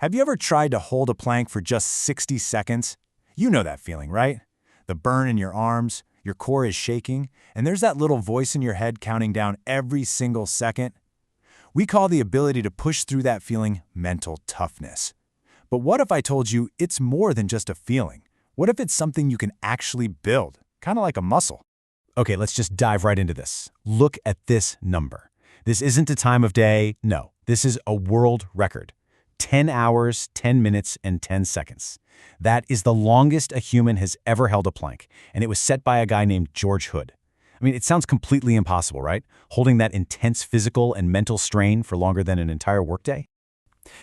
Have you ever tried to hold a plank for just 60 seconds? You know that feeling, right? The burn in your arms, your core is shaking, and there's that little voice in your head counting down every single second. We call the ability to push through that feeling mental toughness. But what if I told you it's more than just a feeling? What if it's something you can actually build, kind of like a muscle? Okay, let's just dive right into this. Look at this number. This isn't a time of day, no. This is a world record. 10 hours, 10 minutes, and 10 seconds. That is the longest a human has ever held a plank, and it was set by a guy named George Hood. I mean, it sounds completely impossible, right? Holding that intense physical and mental strain for longer than an entire workday?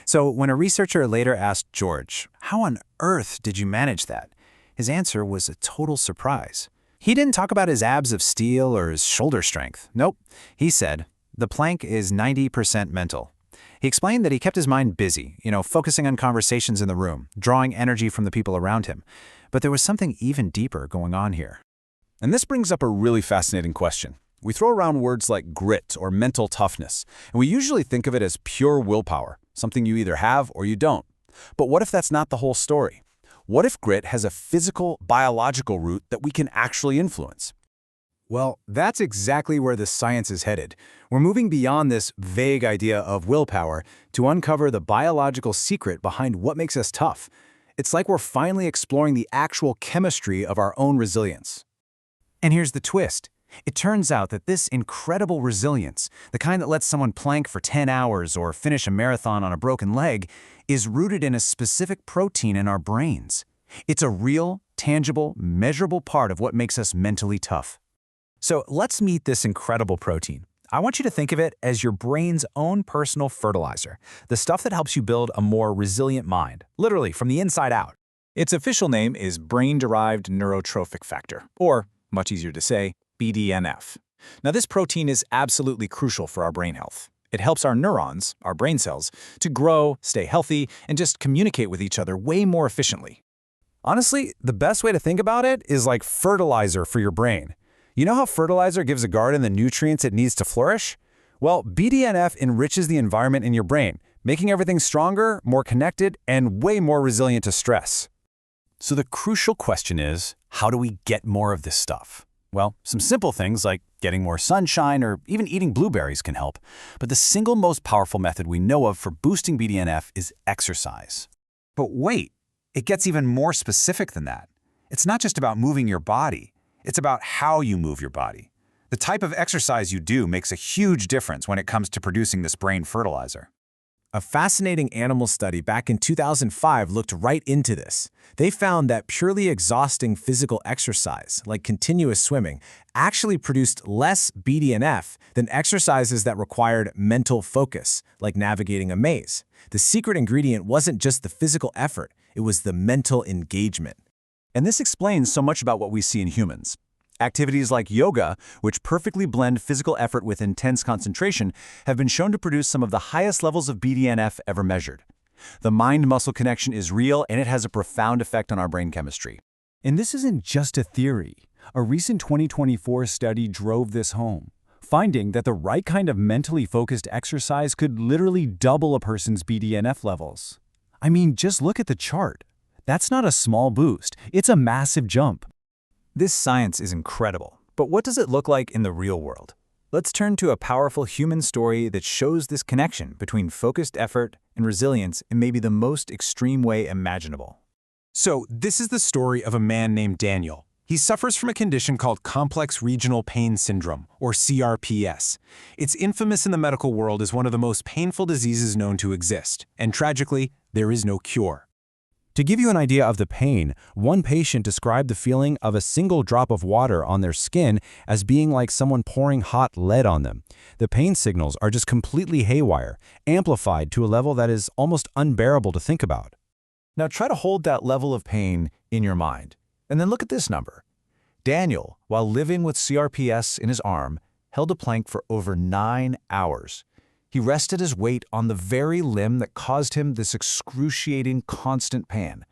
So when a researcher later asked George, "How on earth did you manage that?" his answer was a total surprise. He didn't talk about his abs of steel or his shoulder strength. Nope. He said, "The plank is 90% mental." He explained that he kept his mind busy, focusing on conversations in the room, drawing energy from the people around him. But there was something even deeper going on here. And this brings up a really fascinating question. We throw around words like grit or mental toughness, and we usually think of it as pure willpower, something you either have or you don't. But what if that's not the whole story? What if grit has a physical, biological root that we can actually influence? Well, that's exactly where the science is headed. We're moving beyond this vague idea of willpower to uncover the biological secret behind what makes us tough. It's like we're finally exploring the actual chemistry of our own resilience. And here's the twist. It turns out that this incredible resilience, the kind that lets someone plank for 10 hours or finish a marathon on a broken leg, is rooted in a specific protein in our brains. It's a real, tangible, measurable part of what makes us mentally tough. So let's meet this incredible protein. I want you to think of it as your brain's own personal fertilizer, the stuff that helps you build a more resilient mind, literally from the inside out. Its official name is brain-derived neurotrophic factor, or, much easier to say, BDNF. Now, this protein is absolutely crucial for our brain health. It helps our neurons, our brain cells, to grow, stay healthy, and just communicate with each other way more efficiently. Honestly, the best way to think about it is like fertilizer for your brain. You know how fertilizer gives a garden the nutrients it needs to flourish? Well, BDNF enriches the environment in your brain, making everything stronger, more connected, and way more resilient to stress. So the crucial question is, how do we get more of this stuff? Well, some simple things like getting more sunshine or even eating blueberries can help. But the single most powerful method we know of for boosting BDNF is exercise. But wait, it gets even more specific than that. It's not just about moving your body. It's about how you move your body. The type of exercise you do makes a huge difference when it comes to producing this brain fertilizer. A fascinating animal study back in 2005 looked right into this. They found that purely exhausting physical exercise, like continuous swimming, actually produced less BDNF than exercises that required mental focus, like navigating a maze. The secret ingredient wasn't just the physical effort, it was the mental engagement. And this explains so much about what we see in humans. Activities like yoga, which perfectly blend physical effort with intense concentration, have been shown to produce some of the highest levels of BDNF ever measured. The mind-muscle connection is real, and it has a profound effect on our brain chemistry. And this isn't just a theory. A recent 2024 study drove this home, finding that the right kind of mentally focused exercise could literally double a person's BDNF levels. I mean, just look at the chart. That's not a small boost, it's a massive jump. This science is incredible, but what does it look like in the real world? Let's turn to a powerful human story that shows this connection between focused effort and resilience in maybe the most extreme way imaginable. So, this is the story of a man named Daniel. He suffers from a condition called complex regional pain syndrome, or CRPS. It's infamous in the medical world as one of the most painful diseases known to exist, and tragically, there is no cure. To give you an idea of the pain, one patient described the feeling of a single drop of water on their skin as being like someone pouring hot lead on them. The pain signals are just completely haywire, amplified to a level that is almost unbearable to think about. Now try to hold that level of pain in your mind, and then look at this number. Daniel, while living with CRPS in his arm, held a plank for over 9 hours. He rested his weight on the very limb that caused him this excruciating constant pain.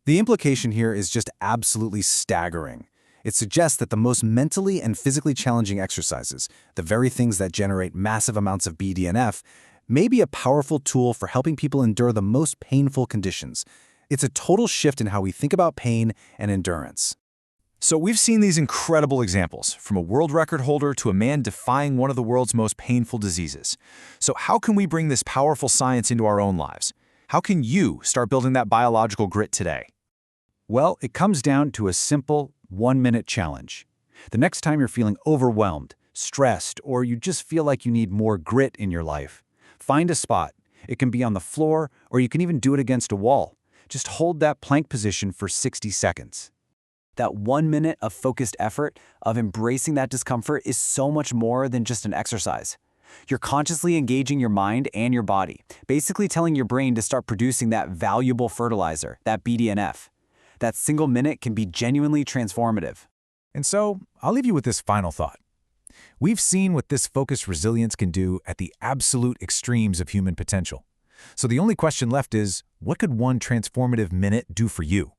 The implication here is just absolutely staggering. It suggests that the most mentally and physically challenging exercises, the very things that generate massive amounts of BDNF, may be a powerful tool for helping people endure the most painful conditions. It's a total shift in how we think about pain and endurance. So we've seen these incredible examples, from a world record holder to a man defying one of the world's most painful diseases. So how can we bring this powerful science into our own lives? How can you start building that biological grit today? Well, it comes down to a simple 1-minute challenge. The next time you're feeling overwhelmed, stressed, or you just feel like you need more grit in your life, find a spot. It can be on the floor, or you can even do it against a wall. Just hold that plank position for 60 seconds. That 1 minute of focused effort, of embracing that discomfort, is so much more than just an exercise. You're consciously engaging your mind and your body, basically telling your brain to start producing that valuable fertilizer, that BDNF. That single minute can be genuinely transformative. And so, I'll leave you with this final thought. We've seen what this focused resilience can do at the absolute extremes of human potential. So the only question left is, what could one transformative minute do for you?